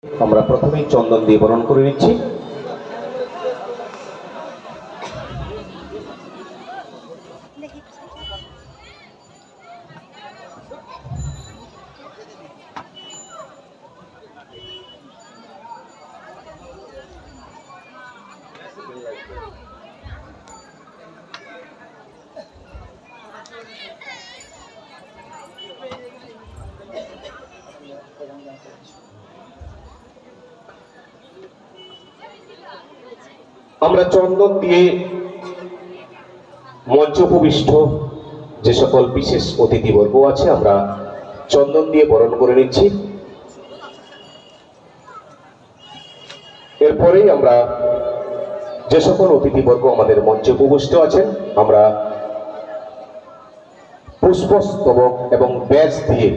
আমরা প্রথমেই চন্দন দিয়ে বরণ করে নিচ্ছি। আমরা চন্দন দিয়ে মঞ্চ উপবিষ্ট যে সকল বিশেষ অতিথিবর্গ আছে আমরা চন্দন দিয়ে বরণ করে নিচ্ছি। এরপরেই আমরা যে সকল অতিথিবর্গ আমাদের মঞ্চে উপবিষ্ট আছেন আমরা পুষ্পস্তবক এবং ব্যাজ দিয়ে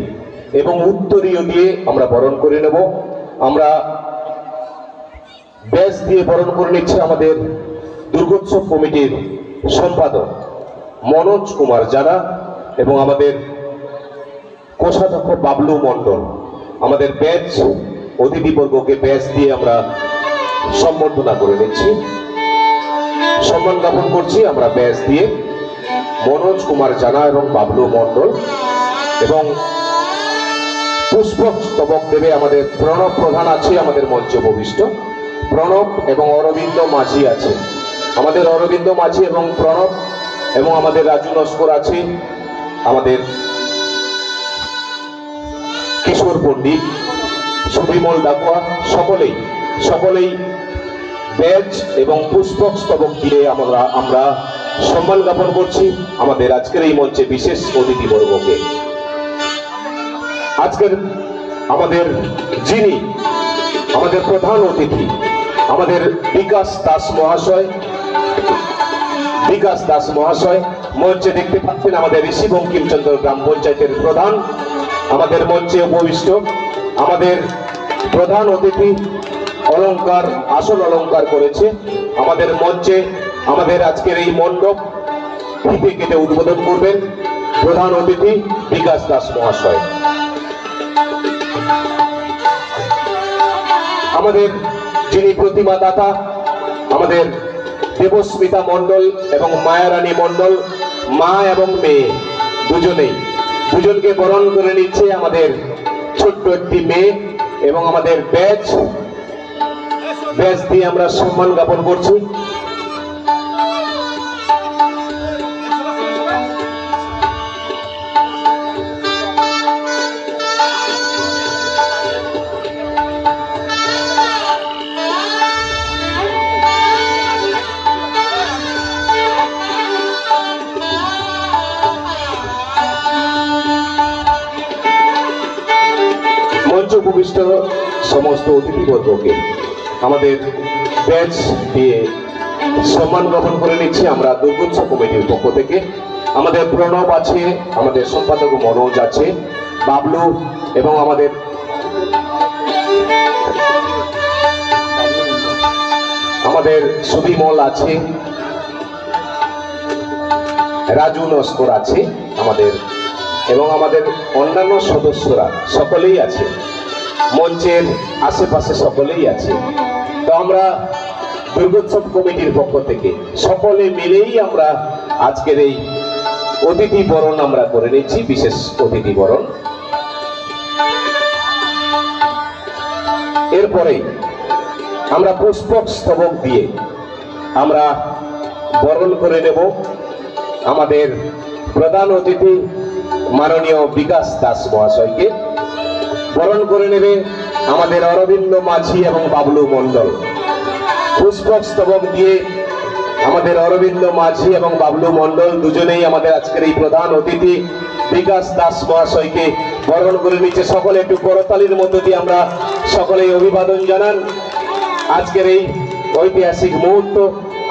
এবং উত্তরীয় দিয়ে আমরা বরণ করে নেব। আমরা ব্যাজ দিয়ে বরণ করে নিচ্ছে আমাদের দুর্গোৎসব কমিটির সম্পাদক মনোজ কুমার জানা এবং আমাদের কোষাধ্যক্ষ বাবলু মণ্ডল। আমাদের ব্যাজ অতিথিবর্গকে ব্যাজ দিয়ে আমরা সম্বর্ধনা করে নিচ্ছি, সম্মান জ্ঞাপন করছি। আমরা ব্যাজ দিয়ে মনোজ কুমার জানা এবং বাবলু মণ্ডল এবং পুষ্পস্তবক দেবে আমাদের প্রণব প্রধান আছে আমাদের মঞ্চে উপবিষ্ট। প্রণব এবং অরবিন্দ মাঝি আছে, আমাদের অরবিন্দ মাঝি এবং প্রণব এবং আমাদের রাজু নস্কর আছে, আমাদের কিশোর পণ্ডিত, সুবিমল ডাকুয়া, সকলেই ব্যাজ এবং পুষ্পক স্তবক দিয়ে আমরা সম্মান জ্ঞাপন করছি আমাদের আজকের এই মঞ্চে বিশেষ অতিথিবর্গকে। আজকের আমাদের যিনি আমাদের প্রধান অতিথি আমাদের বিকাশ দাস মহাশয় মঞ্চে দেখতে পাচ্ছেন আমাদের ঋষি বঙ্কিমচন্দ্র গ্রাম পঞ্চায়েতের প্রধান আমাদের মঞ্চে উপবিষ্ট। আমাদের প্রধান অতিথি আসন অলংকার করেছে আমাদের মঞ্চে। আমাদের আজকের এই মণ্ডপ ফিতে কেটে উদ্বোধন করবেন প্রধান অতিথি বিকাশ দাস মহাশয়। আমাদের যিনি প্রতিমা দাতা আমাদের দেবস্মিতা মণ্ডল এবং মায়ারানী মণ্ডল, মা এবং মেয়ে দুজনকে বরণ করে নিচ্ছে আমাদের ছোট্ট একটি মেয়ে এবং আমাদের ব্যাজ দিয়ে আমরা সম্মান জ্ঞাপন করছি। উপবিষ্ট সমস্ত অতিথিবর্গকে আমাদের ব্যাজ দিয়ে সম্মান গ্রহণ করে নিচ্ছি আমরা দুর্গোৎসব কমিটির পক্ষ থেকে। আমাদের প্রণব আছে, আমাদের সম্পাদক মনোজ আছে, বাবলু এবং আমাদের সুবিমল আছে, রাজু নস্কর আছে আমাদের এবং আমাদের অন্যান্য সদস্যরা সকলেই আছে, মঞ্চের আশেপাশে সকলেই আছে। তো আমরা দুর্গোৎসব কমিটির পক্ষ থেকে সকলে মিলেই আমরা আজকের এই অতিথি বরণ আমরা করে নিচ্ছি, বিশেষ অতিথি বরণ। এরপরে আমরা পুষ্পক স্তবক দিয়ে আমরা বরণ করে নেব আমাদের প্রধান অতিথি মাননীয় বিকাশ দাস মহাশয়কে। বরণ করে নেবে আমাদের অরবিন্দ মাঝি এবং বাবলু মণ্ডল। পুষ্পক স্তবক দিয়ে আমাদের অরবিন্দ মাঝি এবং বাবলু মণ্ডল দুজনেই আমাদের আজকের এই প্রধান অতিথি বিকাশ দাস মহাশয়কে বরণ করে নিচ্ছে। সকলে একটু করতালির মধ্য দিয়ে আমরা সকলেই অভিবাদন জানান। আজকের এই ঐতিহাসিক মুহূর্ত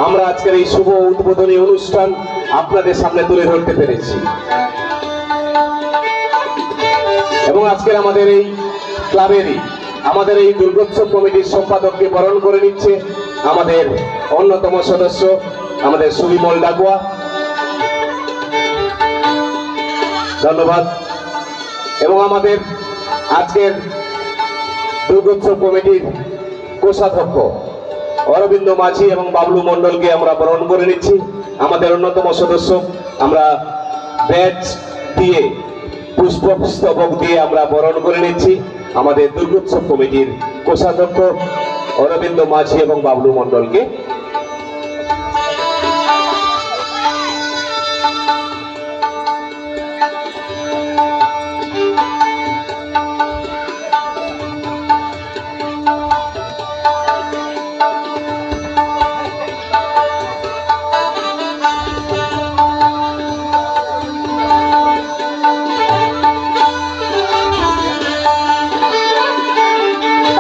আমরা আজকের এই শুভ উদ্বোধনী অনুষ্ঠান আপনাদের সামনে তুলে ধরতে পেরেছি এবং আজকের আমাদের এই ক্লাবেরই আমাদের এই দুর্গোৎসব কমিটির সম্পাদককে বরণ করে নিচ্ছে আমাদের অন্যতম সদস্য আমাদের সুবিমল ডাকুয়া। ধন্যবাদ। এবং আমাদের আজকের দুর্গোৎসব কমিটির কোষাধ্যক্ষ অরবিন্দ মাঝি এবং বাবলু মণ্ডলকে আমরা বরণ করে নিচ্ছি। আমাদের অন্যতম সদস্য আমরা ব্যাচ দিয়ে পুষ্পস্তবক দিয়ে আমরা বরণ করে নিচ্ছি আমাদের দুর্গোৎসব কমিটির কোষাধ্যক্ষ অরবিন্দ মাঝি এবং বাবলু মণ্ডলকে।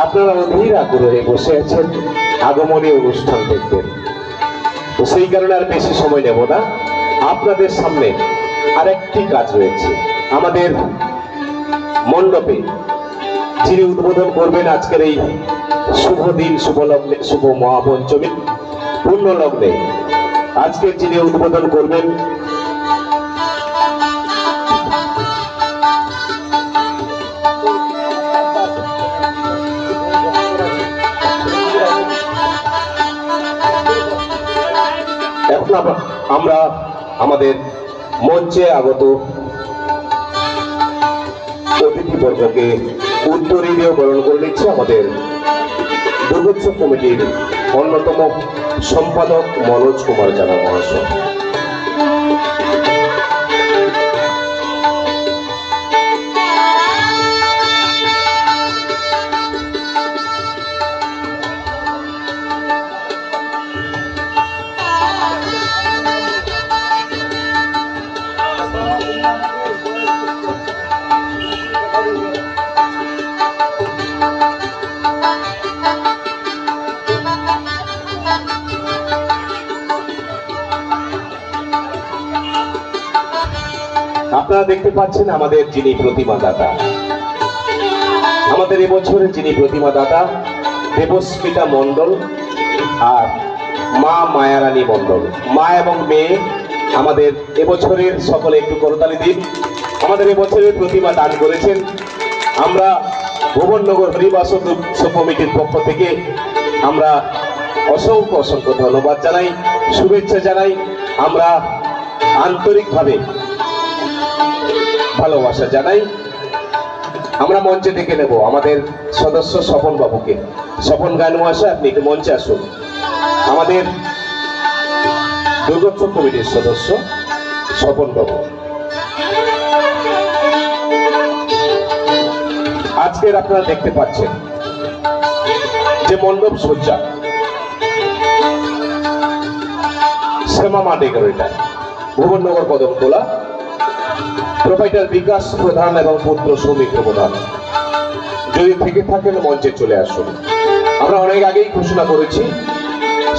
আপনারা অধীর আগ্রহে বসে আছেন আগমনী অনুষ্ঠান দেখবেন, তো সেই কারণে আর বেশি সময় নেব না। আপনাদের সামনে আরেকটি কাজ রয়েছে। আমাদের মণ্ডপে যিনি উদ্বোধন করবেন আজকের এই শুভ দিন, শুভ লগ্নে, শুভ মহাপঞ্চমী পূর্ণ লগ্নে আজকে যিনি উদ্বোধন করবেন এখন আমরা আমাদের মঞ্চে আগত অতিথিবর্গকে উত্তরী দিয়ে বরণ করে নিচ্ছে আমাদের দুর্গোৎসব কমিটির অন্যতম সম্পাদক মনোজ কুমার জানা মহাশয়। আপনারা দেখতে পাচ্ছেন আমাদের যিনি প্রতিমা দাতা, আমাদের এবছরের যিনি প্রতিমা দাতা দেবস্মিতা মণ্ডল আর মা মায়ারানী মণ্ডল, মা এবং মেয়ে আমাদের এবছরের সকলে একটু করতালি দিন। আমাদের এবছরের প্রতিমা দান করেছেন। আমরা ভুবননগর হরিবাস উৎসব কমিটির পক্ষ থেকে আমরা অসংখ্য অসংখ্য ধন্যবাদ জানাই, শুভেচ্ছা জানাই। আমরা আন্তরিকভাবে ভালোবাসা জানাই। আমরা মঞ্চে ডেকে নেব আমাদের সদস্য স্বপন বাবুকে। স্বপন গান মহাশয়, আপনি একটু মঞ্চে আসুন। আমাদের দুর্গোৎসব কমিটির সদস্য স্বপন বাবু। আজকের আপনারা দেখতে পাচ্ছেন যে মণ্ডপ সজ্জা শ্যামা ডেকোরেটর, ভুবননগর কদমতলা, প্রোপাইটার বিকাশ প্রধান এবং পুত্র সৌমিত্র প্রধান। যদি থেকে থাকেন মঞ্চে চলে আসুন। আমরা অনেক আগেই ঘোষণা করেছি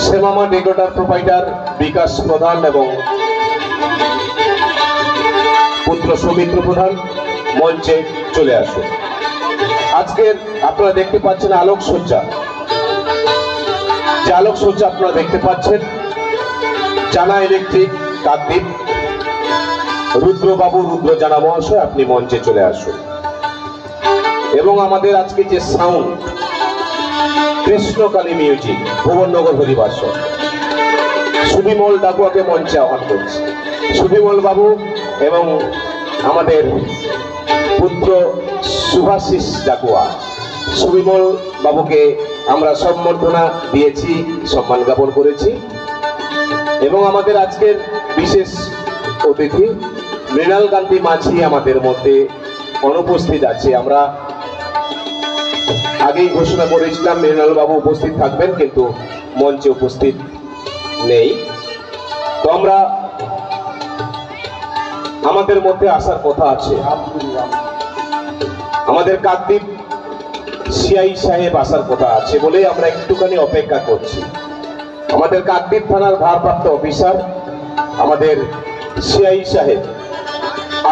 শ্যামা ডেকোরেটর প্রোপাইটার বিকাশ প্রধান এবং পুত্র সৌমিত্র প্রধান মঞ্চে চলে আসুন। আজকের আপনারা দেখতে পাচ্ছেন আলোকসজ্জা, যে আলোকসজ্জা আপনারা দেখতে পাচ্ছেন জানা ইলেকট্রিক কাকদ্বীপ, রুদ্রবাবু রুদ্র জানা মহাশয়, আপনি মঞ্চে চলে আসুন। এবং আমাদের আজকে যে সাউন্ড কৃষ্ণকালী মিউজিক, ভুবননগর হরিবাস, সুবিমল ডাকুয়াকে মঞ্চে আহ্বান করছি। সুবিমল বাবু এবং আমাদের পুত্র শুভাশিস ডাকুয়া, সুবিমল বাবুকে আমরা সম্বর্ধনা দিয়েছি, সম্মান জ্ঞাপন করেছি। এবং আমাদের আজকের বিশেষ অতিথি মৃণাল কান্তি মাঝি আমাদের মধ্যে অনুপস্থিত আছে। আমরা আগেই ঘোষণা করেছিলাম মৃণাল বাবু উপস্থিত থাকবেন, কিন্তু মঞ্চে উপস্থিত নেই। তো আমরা আমাদের মধ্যে আসার কথা আছে, আমাদের কাকদ্বীপ সিআই সাহেব আসার কথা আছে বলে আমরা একটুখানি অপেক্ষা করছি। আমাদের কাকদ্বীপ থানার ভারপ্রাপ্ত অফিসার আমাদের সিআই সাহেব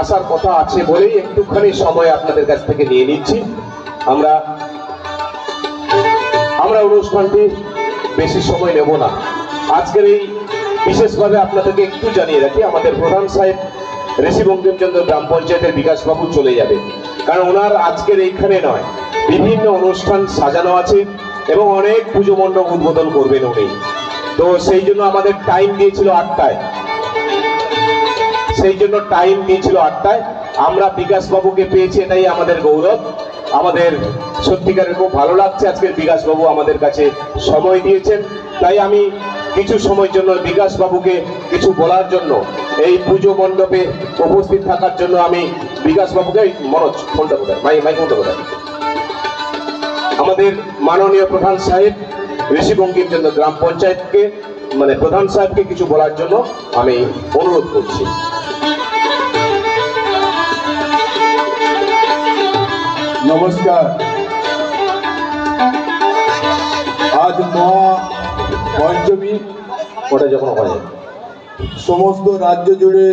আসার কথা আছে বলেই একটুখানি সময় আপনাদের কাছ থেকে নিয়ে নিচ্ছি। আমরা অনুষ্ঠানটি বেশি সময় নেব না। আজকের এই বিশেষভাবে আপনাদেরকে একটু জানিয়ে রাখি, আমাদের প্রধান সাহেব ঋষি বঙ্কিমচন্দ্র গ্রাম পঞ্চায়েতের বিকাশবাবু চলে যাবে, কারণ ওনার আজকের এইখানে নয়, বিভিন্ন অনুষ্ঠান সাজানো আছে এবং অনেক পুজো মণ্ডপ উদ্বোধন করবেন উনি। তো সেই জন্য আমাদের টাইম দিয়েছিল 8টায়, আমরা বিকাশ বাবুকে পেয়েছি, এটাই আমাদের গৌরব। আমাদের সত্যিকারের খুব ভালো লাগছে আজকের বিকাশ বাবু আমাদের কাছে সময় দিয়েছেন। তাই আমি কিছু সময়ের জন্য বিকাশ বাবুকে কিছু বলার জন্য, এই পুজো মণ্ডপে উপস্থিত থাকার জন্য আমি বিকাশ বাবুকে, মনোজ ফোনটা কোথায়, মাইক ফোনটা কোথায়, আমাদের মাননীয় প্রধান সাহেব ঋষি বঙ্কিমচন্দ্র গ্রাম পঞ্চায়েতকে, মানে প্রধান সাহেবকে কিছু বলার জন্য আমি অনুরোধ করছি। নমস্কার। আজ মহা পঞ্চমী, ওটা যখন হয় সমস্ত রাজ্য জুড়ে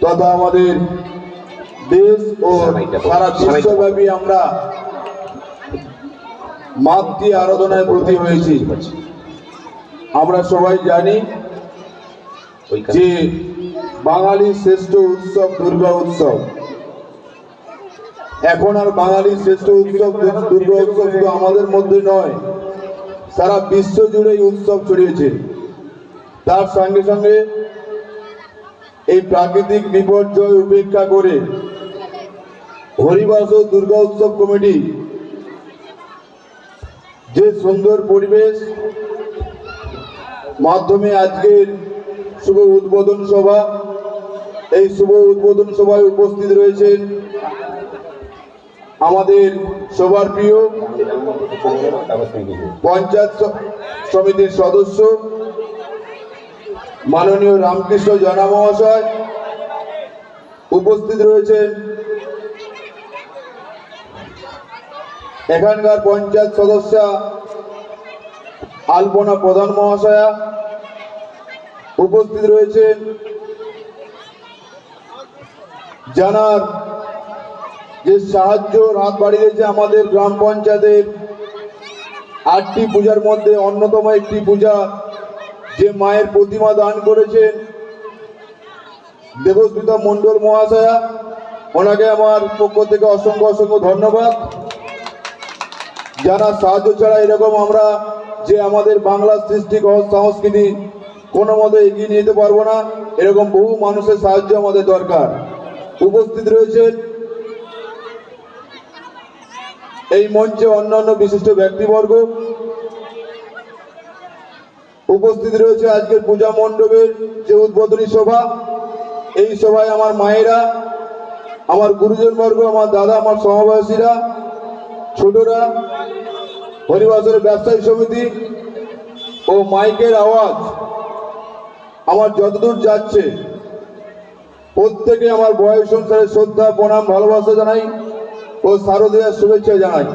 তথা আমাদের দেশ ও সারা বিশ্বব্যাপী আমরা মাতৃ আরাধনায় ব্রতী হয়েছি। আমরা সবাই জানি যে বাঙালির শ্রেষ্ঠ উৎসব দুর্গা উৎসব। এখন আর বাঙালির শ্রেষ্ঠ উৎসব দুর্গা উৎসব শুধু আমাদের মধ্যে নয়, সারা বিশ্ব জুড়ে উৎসব ছড়িয়েছে। তার সঙ্গে সঙ্গে এই প্রাকৃতিক বিপর্যয় উপেক্ষা করে হরিবাস ও দুর্গা উৎসব কমিটি যে সুন্দর পরিবেশ মাধ্যমে আজকের শুভ উদ্বোধন সভা, এই শুভ উদ্বোধন সভায় উপস্থিত রয়েছেন আমাদের সবার প্রিয় পঞ্চায়েত সমিতির সদস্য মাননীয় রামকৃষ্ণ জানা মহাশয়, উপস্থিত রয়েছেন এখানকার পঞ্চায়েত সদস্যা আলপনা প্রধান মহাশয়া, উপস্থিত রয়েছেন জানার যে সাহায্যর হাত বাড়িয়েছে আমাদের গ্রাম পঞ্চায়েতের 8টি পূজার মধ্যে অন্যতম একটি পূজা, যে মায়ের প্রতিমা দান করেছেন দেবস্মিতা মণ্ডল মহাশয়া, ওনাকে আমার পক্ষ থেকে অসংখ্য অসংখ্য ধন্যবাদ। যারা সাহায্য ছাড়া এরকম আমরা যে আমাদের বাংলার সৃষ্টি সংস্কৃতি কোনো মতে এগিয়ে নিয়ে যেতে পারবো না, এরকম বহু মানুষের সাহায্য আমাদের দরকার। উপস্থিত রয়েছেন এই মঞ্চে অন্যান্য বিশিষ্ট ব্যক্তিবর্গ, উপস্থিত রয়েছে আজকের পূজা মণ্ডপের যে উদ্বোধনী সভা। এই সভায় আমার মায়েরা, আমার গুরুজনবর্গ, আমার দাদা, আমার সমবয়সীরা, ছোটরা, হরিবাসের ব্যবসায়ী সমিতি ও মাইকের আওয়াজ আমার যতদূর যাচ্ছে প্রত্যেকে আমার বয়স অনুসারে শ্রদ্ধা, প্রণাম, ভালোবাসা জানাই ও শারদীয়ার শুভেচ্ছা জানাই।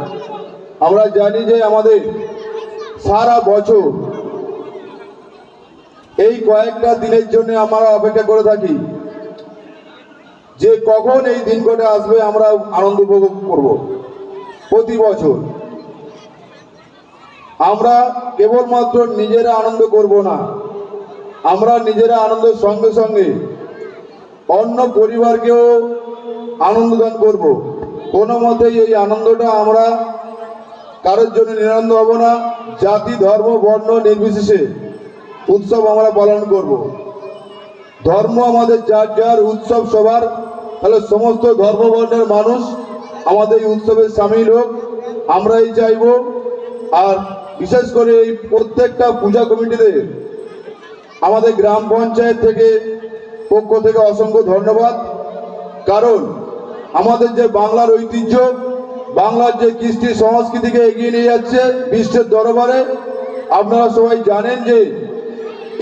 আমরা জানি যে আমাদের সারা বছর এই কয়েকটা দিনের জন্য আমরা অপেক্ষা করে থাকি যে কখন এই দিন কটা আসবে, আমরা আনন্দ উপভোগ করব। প্রতি বছর আমরা কেবলমাত্র নিজেরা আনন্দ করব না, আমরা নিজেরা আনন্দের সঙ্গে সঙ্গে অন্য পরিবারকেও আনন্দ দান করব। কোনো মতেই এই আনন্দটা আমরা কারোর জন্য নিরানন্দ হব না। জাতি, ধর্ম, বর্ণ নির্বিশেষে উৎসব আমরা পালন করব। ধর্ম আমাদের যার যার, উৎসব সবার, তাহলে সমস্ত ধর্ম বর্ণের মানুষ আমাদের এই উৎসবে সামিল হোক, আমরাই চাইব। আর বিশেষ করে এই প্রত্যেকটা পূজা কমিটিতে আমাদের গ্রাম পঞ্চায়েত থেকে পক্ষ থেকে অসংখ্য ধন্যবাদ। কারণ আমাদের যে বাংলার ঐতিহ্য, বাংলার যে কৃষ্টি সংস্কৃতিকে এগিয়ে নিয়ে যাচ্ছে বিশ্বের দরবারে। আপনারা সবাই জানেন যে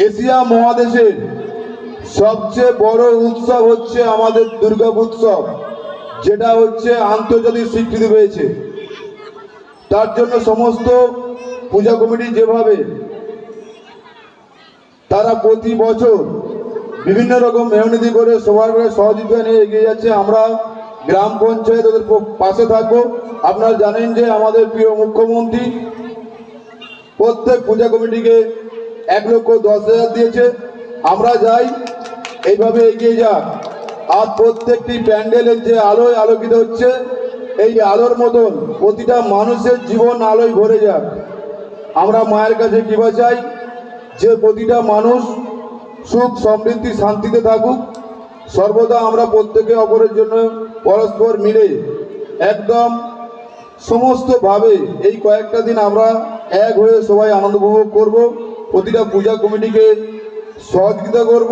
এশিয়া মহাদেশের সবচেয়ে বড় উৎসব হচ্ছে আমাদের দুর্গা উৎসব, যেটা হচ্ছে আন্তর্জাতিক স্বীকৃতি পেয়েছে। তার জন্য সমস্ত পূজা কমিটি যেভাবে তারা প্রতি বছর বিভিন্ন রকম মেহনতি করে সবার সহযোগিতা নিয়ে এগিয়ে যাচ্ছে, আমরা গ্রাম পঞ্চায়েত ওদের পাশে থাকবো। আপনারা জানেন যে আমাদের প্রিয় মুখ্যমন্ত্রী প্রত্যেক পূজা কমিটিকে 1,10,000 দিয়েছে। আমরা যাই এইভাবে এগিয়ে যাক। আর প্রত্যেকটি প্যান্ডেলের যে আলোয় আলোকিত হচ্ছে এই আলোর মতন প্রতিটা মানুষের জীবন আলোয় ভরে যাক। আমরা মায়ের কাছে কৃপা চাই যে প্রতিটা মানুষ সুখ সমৃদ্ধি শান্তিতে থাকুক। সর্বদা আমরা প্রত্যেকে অপরের জন্য পরস্পর মিলে একদম সমস্তভাবে এই কয়েকটা দিন আমরা এক হয়ে সবাই আনন্দ উপভোগ করব। প্রতিটা পূজা কমিটিকে সহযোগিতা করব।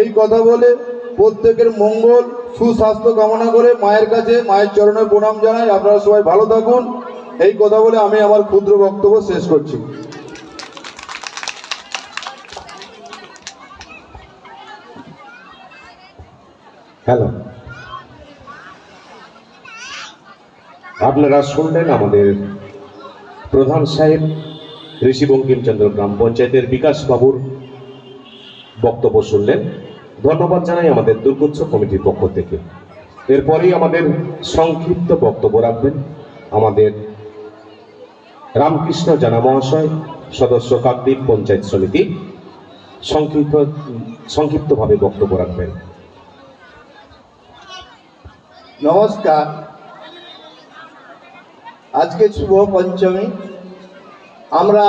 এই কথা বলে প্রত্যেকের মঙ্গল সুস্বাস্থ্য কামনা করে মায়ের কাছে মায়ের চরণে প্রণাম জানাই। আপনারা সবাই ভালো থাকুন। এই কথা বলে আমি আমার ক্ষুদ্র বক্তব্য শেষ করছি। হ্যালো, আপনারা শুনলেন আমাদের প্রধান সাহেব ঋষি বঙ্কিমচন্দ্র গ্রাম পঞ্চায়েতের বিকাশ বাবুর বক্তব্য শুনলেন। ধন্যবাদ জানাই আমাদের দুর্গোৎসব কমিটির পক্ষ থেকে। এরপরেই আমাদের সংক্ষিপ্ত বক্তব্য রাখবেন আমাদের রামকৃষ্ণ জানা মহাশয়, সদস্য কাকদ্বীপ পঞ্চায়েত সমিতি। সংক্ষিপ্তভাবে বক্তব্য রাখবেন। নমস্কার। আজকে শুভ পঞ্চমী। আমরা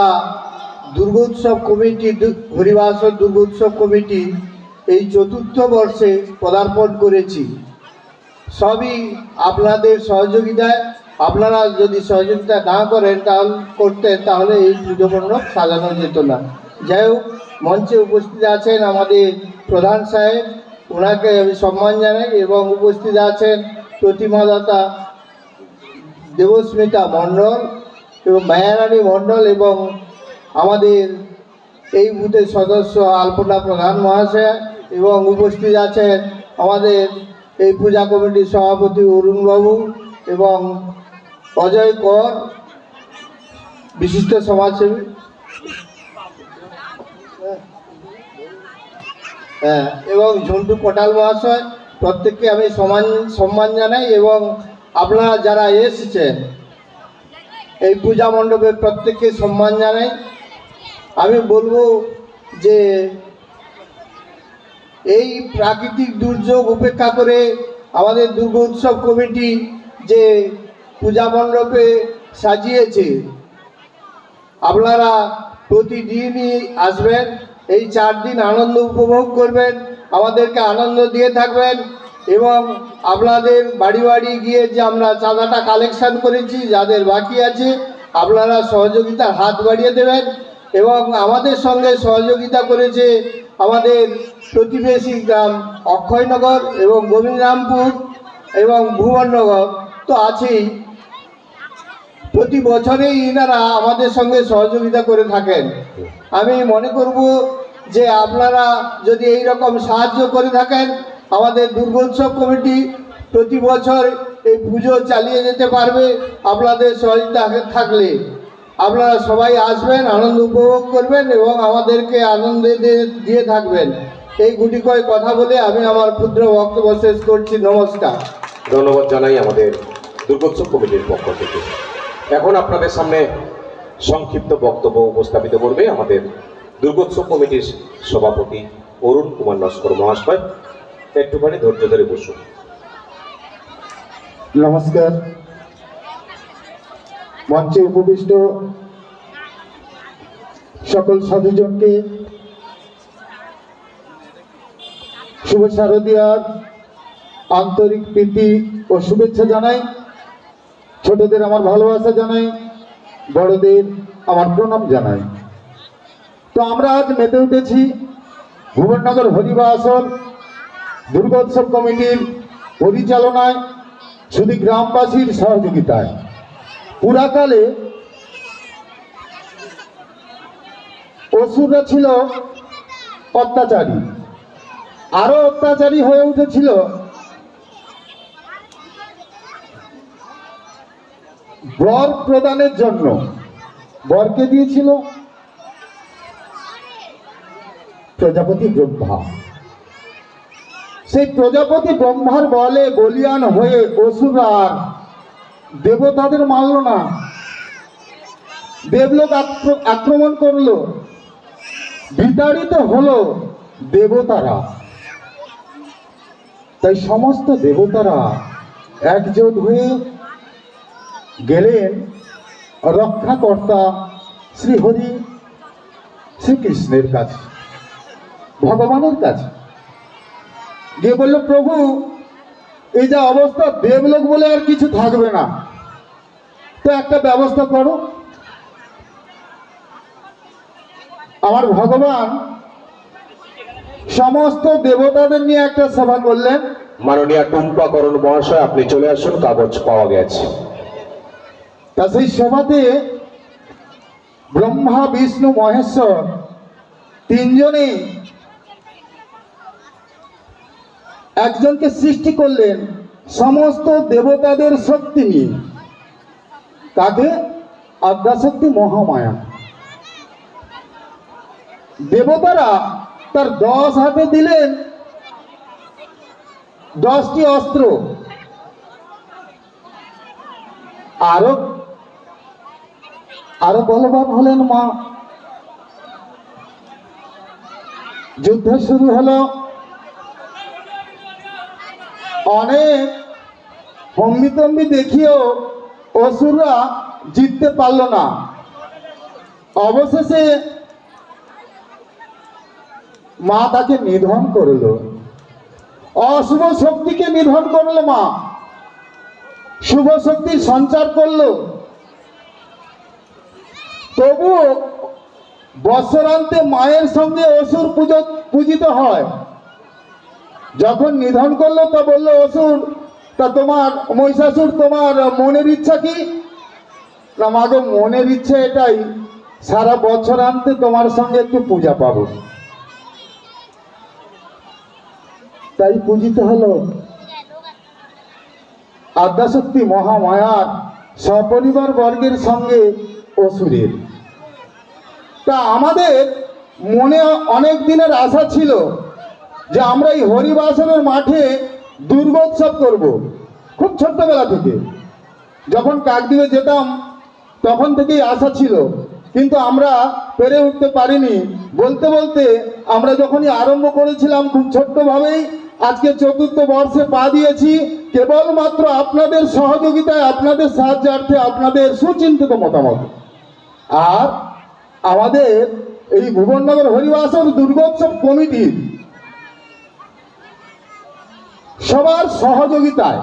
দুর্গোৎসব কমিটি, হরিবাসর দুর্গোৎসব কমিটি এই ৪র্থ বর্ষে পদার্পণ করেছি। সবই আপনাদের সহযোগিতায়। আপনারা যদি সহযোগিতা না করেন তাহলে এই পুজো মণ্ডপ সাজানো যেত না। যাই হোক, মঞ্চে উপস্থিত আছেন আমাদের প্রধান সাহেব, ওনাকে আমি সম্মান জানাই, এবং উপস্থিত আছেন প্রতিমাদাতা দেবস্মিতা মণ্ডল এবং মায়ারানী মণ্ডল, এবং আমাদের এই বুথের সদস্য আলপনা প্রধান মহাশয়, এবং উপস্থিত আছেন আমাদের এই পূজা কমিটির সভাপতি অরুণবাবু এবং অজয় কর, বিশিষ্ট সমাজসেবী। এবং ঝন্টু কোটাল মহাশয়, প্রত্যেককে আমি সম্মান জানাই। এবং আপনারা যারা এসেছেন এই পূজা মণ্ডপে প্রত্যেককে সম্মান জানাই। আমি বলবো যে এই প্রাকৃতিক দুর্যোগ উপেক্ষা করে আমাদের দুর্গোৎসব কমিটি যে পূজা মণ্ডপে সাজিয়েছে, আপনারা প্রতিদিনই আসবেন, এই 4 দিন আনন্দ উপভোগ করবেন, আমাদেরকে আনন্দ দিয়ে থাকবেন। এবং আপনাদের বাড়ি বাড়ি গিয়ে যে আমরা চাঁদাটা কালেকশন করেছি, যাদের বাকি আছে আপনারা সহযোগিতার হাত বাড়িয়ে দেবেন। এবং আমাদের সঙ্গে সহযোগিতা করেছে আমাদের প্রতিবেশী গ্রাম অক্ষয়নগর এবং গোবিন্দরামপুর এবং ভুবননগর তো আছেই। প্রতি বছরেই এনারা আমাদের সঙ্গে সহযোগিতা করে থাকেন। আমি মনে করব যে আপনারা যদি এই রকম সাহায্য করে থাকেন, আমাদের দুর্গোৎসব কমিটি প্রতি বছর এই পুজো চালিয়ে যেতে পারবে আপনাদের সহযোগিতা থাকলে। আপনারা সবাই আসবেন, আনন্দ উপভোগ করবেন এবং আমাদেরকে আনন্দ দিয়ে থাকবেন। এই গুটি কয়েক কথা বলে আমি আমার ক্ষুদ্র বক্তব্য শেষ করছি। নমস্কার। ধন্যবাদ জানাই আমাদের দুর্গোৎসব কমিটির পক্ষ থেকে। এখন আপনাদের সামনে সংক্ষিপ্ত বক্তব্য উপস্থাপিত করবে আমাদের দুর্গোৎসব কমিটির সভাপতি অরুণ কুমার নস্কর মহাশয়। একটুখানি ধৈর্য ধরে বসুন। নমস্কার। মঞ্চে উপবিষ্ট সকল সাধুজনকে শুভ শারদীয়ার আন্তরিক প্রীতি ও শুভেচ্ছা জানাই। ছোটদের আমার ভালোবাসা জানাই, বড়দের আমার প্রণাম জানাই। তো আমরা আজ মেতে উঠেছি ভুবননগর হরিবাসর দুর্গোৎসব কমিটির পরিচালনায়, শুধু গ্রামবাসীর সহযোগিতায়। পুরাকালে অসুররা ছিল অত্যাচারী, আরো অত্যাচারী হয়ে উঠেছিল বর প্রদানের জন্য। বরকে দিয়েছিল প্রজাপতি ব্রহ্মা। সেই প্রজাপতি ব্রহ্মার বলে বলিয়ান হয়ে অসুররা আর দেবতাদের মারল না, দেবলোক আক্রমণ করলো, বিতাড়িত হলো দেবতারা। তাই সমস্ত দেবতারা একজোট হয়ে গেলেন রক্ষাকর্তা শ্রীহরি শ্রীকৃষ্ণের কাছে, ভগবানের কাছে। গিয়ে বলল, প্রভু এই যে অবস্থা, দেবলোক বলে আর কিছু থাকবে না, তো একটা ব্যবস্থা করো। আমার ভগবান সমস্ত দেবতাদের নিয়ে একটা সভা করলেন। মাননীয় টুম্পা করণ মহাশয়, আপনি চলে আসুন, কাগজ পাওয়া গেছে। তা সেই সভাতে ব্রহ্মা বিষ্ণু মহেশ্বর তিনজনেই একজনকে সৃষ্টি করলেন সমস্ত দেবতাদের শক্তি নিয়ে। তাকে আদ্যাশক্তি মহামায়া। দেবতারা তার 10 হাতে দিলেন 10টি অস্ত্র, আরো বলবান হলেন মা। যুদ্ধ শুরু হলো, অনেক হম্বিতম্বি দেখিয়েও অসুররা জিততে পারল না। অবশেষে মা তাকে নিধন করল, অশুভ শক্তিকে নিধন করলো মা, শুভ শক্তির সঞ্চার করলো। তবুও বৎসরান্তে মায়ের সঙ্গে অসুর পূজিত হয়। যখন নিধন করলো তা বললো অসুর, তা তোমার মহিষাসুর, তোমার মনের ইচ্ছা কি? না মাগো, মনের ইচ্ছা এটাই, সারা বছরান্তে তোমার সঙ্গে একটু পূজা পাবো, তাই পূজিত হলো আদ্যাশক্তি মহামায়ার সপরিবার বর্গের সঙ্গে অসুরের। তা আমাদের মনে অনেক দিনের আশা ছিল যে আমরা এই হরিবাসনের মাঠে দুর্গোৎসব করব। খুব ছোট্টবেলা থেকে যখন কাকদ্বীপে যেতাম তখন থেকেই আশা ছিল, কিন্তু আমরা পেরে উঠতে পারিনি। বলতে বলতে আমরা যখনই আরম্ভ করেছিলাম খুব ছোট্টভাবেই, আজকে 4র্থ বর্ষে পা দিয়েছি, কেবলমাত্র আপনাদের সহযোগিতায়, আপনাদের সাহায্যার্থে, আপনাদের সুচিন্তিত মতামত আর আমাদের এই ভুবননগর হরিবাসন দুর্গোৎসব কমিটির সবার সহযোগিতায়,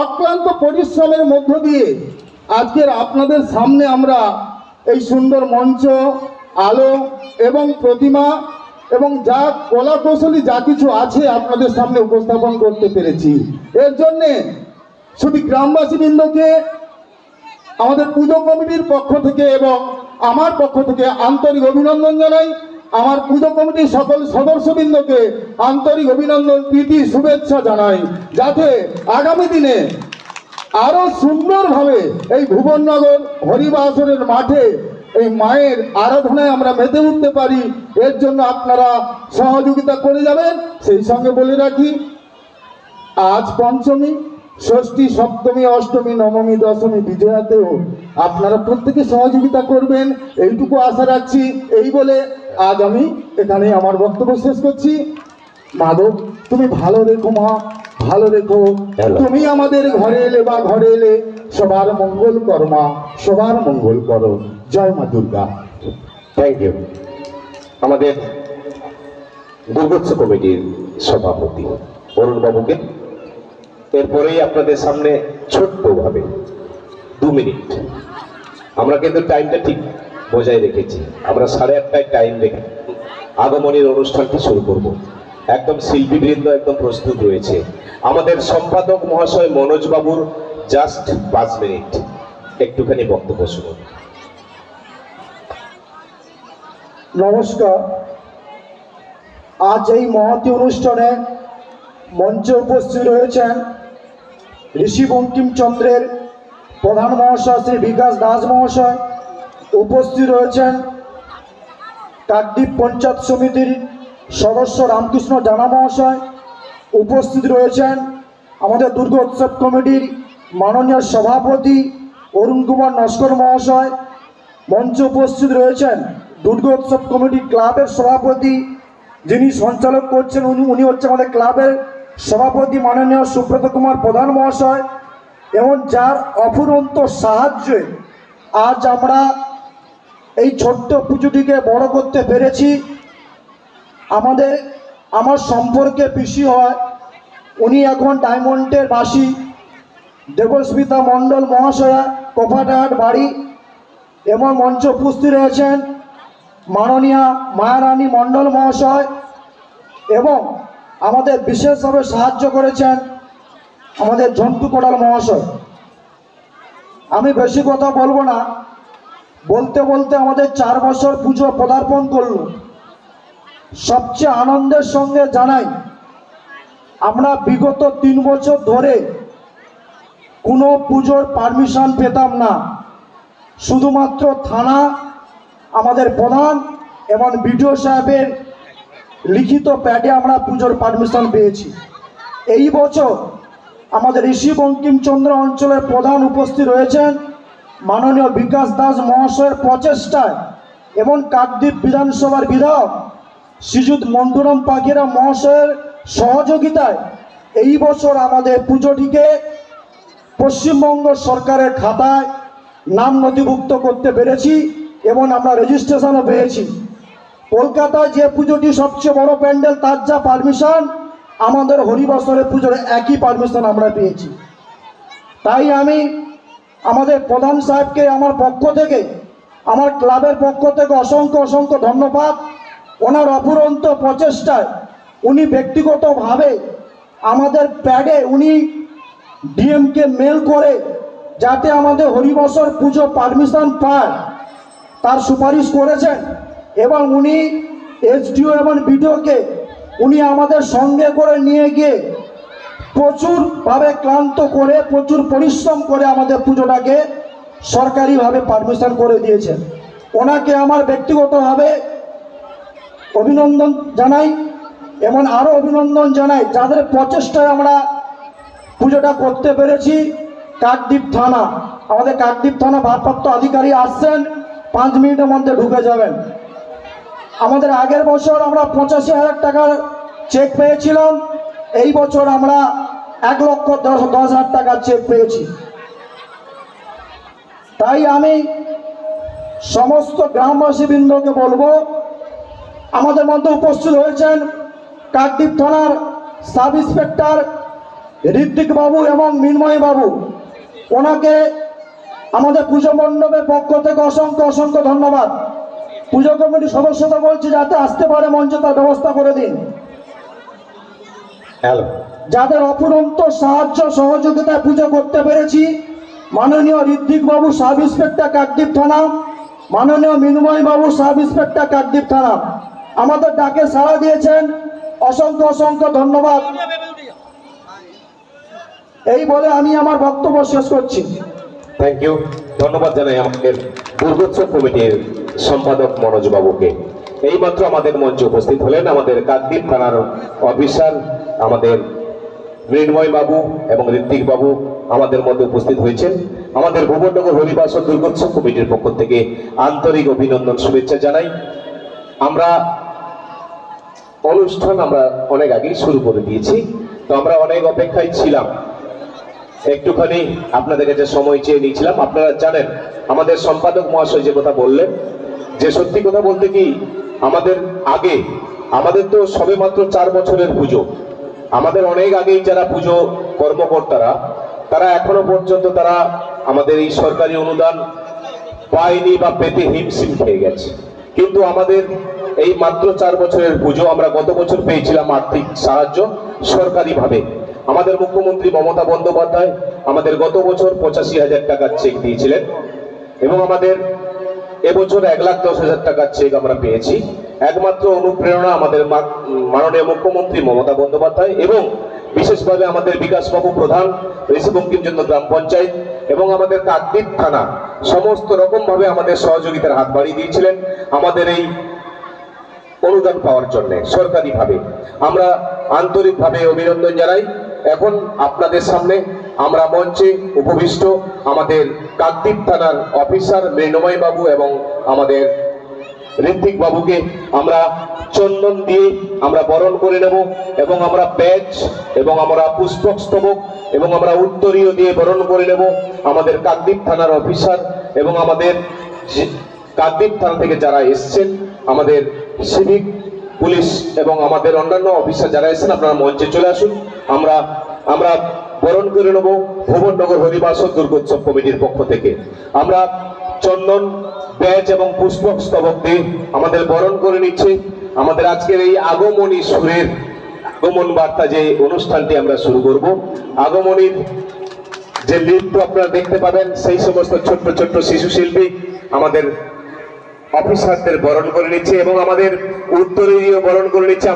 অক্লান্ত পরিশ্রমের মধ্য দিয়ে আজকের আপনাদের সামনে আমরা এই সুন্দর মঞ্চ, আলো এবং প্রতিমা এবং যা কলা কৌশলী যা কিছু আছে আপনাদের সামনে উপস্থাপন করতে পেরেছি। এর জন্যে শুধু গ্রামবাসী বৃন্দকে আমাদের পুজো কমিটির পক্ষ থেকে এবং আমার পক্ষ থেকে আন্তরিক অভিনন্দন জানাই। আমার পুজো কমিটির সকল সদস্যবৃন্দকে আন্তরিক অভিনন্দন, প্রীতি, শুভেচ্ছা জানাই, যাতে আগামী দিনে আরো সুন্দরভাবে এই ভুবননগর হরিবাসনের মাঠে এই মায়ের আরাধনায় আমরা মেতে উঠতে পারি। এর জন্য আপনারা সহযোগিতা করে যাবেন। সেই সঙ্গে বলে রাখি, আজ পঞ্চমী, ষষ্ঠী, সপ্তমী, অষ্টমী, নবমী, দশমী, বিজয়াতেও আপনারা প্রত্যেকে সহযোগিতা করবেন, এইটুকু আশা রাখছি। এই বলে আজ আমি এখানে আমার বক্তব্য শেষ করছি। মাধব, তুমি ভালো রেখো মা, ভালো রেখো। তুমি আমাদের ঘরে এলে বা ঘরে এলে সবার মঙ্গল করো মা, সবার মঙ্গল করো। জয় মা দুর্গা। Thank you. আমাদের দুর্গোৎসব কমিটির সভাপতি অরুণ বাবুকে। এরপরেই আপনাদের সামনে ছোট্টভাবে 2 মিনিট, আমরা কিন্তু টাইমটা ঠিক বজায় রেখেছি, আমরা 8:30টায় টাইম রেখে আগমনের অনুষ্ঠানটি শুরু করব। একদম শিল্পীবৃন্দ একদম প্রস্তুত রয়েছে। আমাদের সম্পাদক মহাশয় মনোজ বাবুর জাস্ট 5 মিনিট একটুখানি বক্তব্য শুনুন। নমস্কার। আজ এই মহতী অনুষ্ঠানে মঞ্চে উপস্থিত রয়েছেন ঋষি বঙ্কিমচন্দ্রের প্রধান মহাশয় শ্রী বিকাশ দাস মহাশয়, উপস্থিত রয়েছেন কাকদ্বীপ পঞ্চায়েত সমিতির সদস্য রামকৃষ্ণ জানা মহাশয়, উপস্থিত রয়েছেন আমাদের দুর্গোৎসব কমিটির মাননীয় সভাপতি অরুণ কুমার নস্কর মহাশয়, মঞ্চে উপস্থিত রয়েছেন দুর্গোৎসব কমিটি ক্লাবের সভাপতি, যিনি সঞ্চালক করছেন উনি হচ্ছে আমাদের ক্লাবের সভাপতি মাননীয় সুব্রত কুমার প্রধান মহাশয়, এবং যার অফুরন্ত সাহায্যে আজ আমরা এই ছোট্ট পুজোটিকে বড় করতে পেরেছি। আমার সম্পর্কে পিসি হয়, উনি এখন ডায়মন্ডের বাসী, দেবস্মিতা মণ্ডল মহাশয়া, কোফাটাহাট বাড়ি। এবং মঞ্চে উপস্থিত রয়েছেন মাননীয়া মায়ারানী মণ্ডল মহাশয়, এবং আমাদের বিশেষভাবে সাহায্য করেছেন আমাদের ঝন্টু কোটাল মহাশয়। আমি বেশি কথা বলবো না, বলতে বলতে আমাদের 4 বছর পুজো পদার্পণ করল। সবচেয়ে আনন্দের সঙ্গে জানাই, আমরা বিগত 3 বছর ধরে কোনো পুজোর পারমিশন পেতাম না। শুধুমাত্র থানা, আমাদের প্রধান এবং বিডিও সাহেবের লিখিত প্যাডে আমরা পুজোর পারমিশন পেয়েছি। এই বছর আমাদের ঋষি বঙ্কিমচন্দ্র অঞ্চলের প্রধান উপস্থিত রয়েছেন মাননীয় বিকাশ দাস মহাশয়ের প্রচেষ্টায় এবং কাকদ্বীপ বিধানসভার বিধায়ক শ্রীযুত মন্টুরাম পাখিরা মহাশয়ের সহযোগিতায় এই বছর আমাদের পুজোটিকে পশ্চিমবঙ্গ সরকারের খাতায় নাম নথিভুক্ত করতে পেরেছি এবং আমরা রেজিস্ট্রেশনও পেয়েছি। কলকাতায় যে পুজোটি সবচেয়ে বড় প্যান্ডেল, তার যা পারমিশন, আমাদের হরিবসরের পুজোর একই পারমিশন আমরা পেয়েছি। তাই আমি আমাদের প্রধান সাহেবকে আমার পক্ষ থেকে, আমার ক্লাবের পক্ষ থেকে অসংখ্য ধন্যবাদ। ওনার অফুরন্ত প্রচেষ্টায় উনি ব্যক্তিগতভাবে আমাদের প্যাডে উনি ডিএমকে মেল করে যাতে আমাদের হরিবসর পুজো পারমিশন পায় তার সুপারিশ করেছেন, এবং উনি এসডিও এবং বিডিওকে উনি আমাদের সঙ্গে করে নিয়ে গিয়ে প্রচুরভাবে ক্লান্ত করে, প্রচুর পরিশ্রম করে আমাদের পুজোটাকে সরকারিভাবে পারমিশন করে দিয়েছেন। ওনাকে আমার ব্যক্তিগতভাবে অভিনন্দন জানাই এবং আরও অভিনন্দন জানাই যাদের প্রচেষ্টায় আমরা পুজোটা করতে পেরেছি। কাকদ্বীপ থানা, আমাদের কাকদ্বীপ থানা ভারপ্রাপ্ত আধিকারিক আসছেন, 5 মিনিটের মধ্যে ঢুকে যাবেন। আমাদের আগের বছর আমরা 85,000 টাকার চেক পেয়েছিলাম, এই বছর আমরা 1,10,000 টাকার চেক পেয়েছি। তাই আমি সমস্ত গ্রামবাসীবৃন্দকে বলবো, আমাদের মধ্যে উপস্থিত হয়েছেন কাকদ্বীপ থানার সাব ইন্সপেক্টর ঋত্বিক বাবু এবং মিনময় বাবু। ওনাকে আমাদের পুজো মণ্ডপের পক্ষ থেকে অসংখ্য ধন্যবাদ। পুজো কমিটির সদস্যদের বলছি যাতে আসতে পারে মঞ্চে তার ব্যবস্থা করে দিন। হ্যালো, যাদের অফুরন্ত সাহায্য সহযোগিতায় পুজো করতে পেরেছি, মাননীয় ঋত্বিক বাবু সাব ইন্সপেক্টর কাকদ্বীপ থানা, মাননীয় মিনময় বাবু সাব ইন্সপেক্টর কাকদ্বীপ থানা আমাদের ডাকে সাড়া দিয়েছেন। অসংখ্য ধন্যবাদ। এই বলে আমি আমার বক্তব্য শেষ করছি। Thank you. ধন্যবাদ জানাই আমাদের দুর্গোৎসব কমিটির সম্পাদক মনোজ বাবুকে। এইমাত্র আমাদের মঞ্চে উপস্থিত হলেন আমাদের কাকদ্বীপ থানার অফিসার আমাদের মৃন্ময় বাবু এবং ঋত্বিক বাবু আমাদের মধ্যে উপস্থিত হয়েছেন। আমাদের ভুবননগর হরিবাসর দুর্গোৎসব কমিটির পক্ষ থেকে আন্তরিক অভিনন্দন, শুভেচ্ছা জানাই। আমরা অনুষ্ঠান অনেক আগেই শুরু করে দিয়েছি, তো আমরা অনেক অপেক্ষায় ছিলাম, একটুখানি আপনাদের কাছে সময় চেয়ে নিয়েছিলাম। আপনারা জানেন আমাদের সম্পাদক মহাশয় যে কথা বললেন, যে সত্যি কথা বলতে কি আমাদের তো সবে মাত্র 4 বছরের পুজো। আমাদের অনেক আগেই যারা পুজো কর্মকর্তারা তারা এখনো পর্যন্ত তারা আমাদের এই সরকারি অনুদান পায়নি বা পেতে হিমশিম খেয়ে গেছে। কিন্তু আমাদের এই মাত্র 4 বছরের পুজো আমরা গত বছর পেয়েছিলাম আর্থিক সাহায্য সরকারিভাবে। আমাদের মুখ্যমন্ত্রী মমতা বন্দ্যোপাধ্যায় আমাদের গত বছর 85,000 টাকার চেক দিয়েছিলেন এবং আমাদের এবছর 1,10,000 টাকার চেক আমরা পেয়েছি। একমাত্র অনুপ্রেরণা আমাদের মাননীয় মুখ্যমন্ত্রী মমতা বন্দ্যোপাধ্যায় এবং বিশেষভাবে আমাদের বিকাশবাবু প্রধান, ঋষি বঙ্কিমচন্দ্র গ্রাম পঞ্চায়েত এবং আমাদের কাকদ্বীপ থানা সমস্ত রকম ভাবে আমাদের সহযোগিতার হাত বাড়িয়ে দিয়েছিলেন আমাদের এই অনুদান পাওয়ার জন্য সরকারিভাবে। আমরা আন্তরিকভাবে অভিনন্দন জানাই। এখন আপনাদের সামনে আমরা মঞ্চে উপবিষ্ট আমাদের কাকদ্বীপ থানার অফিসার মৃন্ময় বাবু এবং আমাদের ঋত্বিক বাবুকে আমরা চন্দন দিয়ে আমরা বরণ করে নেব এবং আমরা ব্যাজ এবং আমরা পুষ্পক স্তবক এবং আমরা উত্তরীয় দিয়ে বরণ করে নেব আমাদের কাকদ্বীপ থানার অফিসার এবং আমাদের কাকদ্বীপ থানা থেকে যারা এসছেন, আমাদের সিভিক পুলিশ এবং আমাদের অন্যান্য অফিসার যারা এসেছেন, আপনারা মঞ্চে চলে আসুন। আমরা বরণ করে নেব ভুবননগর হরিবাসর দুর্গোৎসব কমিটির পক্ষ থেকে। আমরা চন্দন, ব্যাজ এবং পুষ্পক স্তবক দিয়ে আমাদের বরণ করে নিচ্ছে। আমাদের আজকের এই আগমনী সুরের আগমন বার্তা যে অনুষ্ঠানটি আমরা শুরু করব, আগমনীর যে নৃত্য আপনারা দেখতে পাবেন, সেই সমস্ত ছোট্ট ছোট্ট শিশু শিল্পী আমাদের অফিসারদের বরণ করে নিচ্ছে এবং আমাদের উত্তরীয় বরণ করে নিচ্ছে।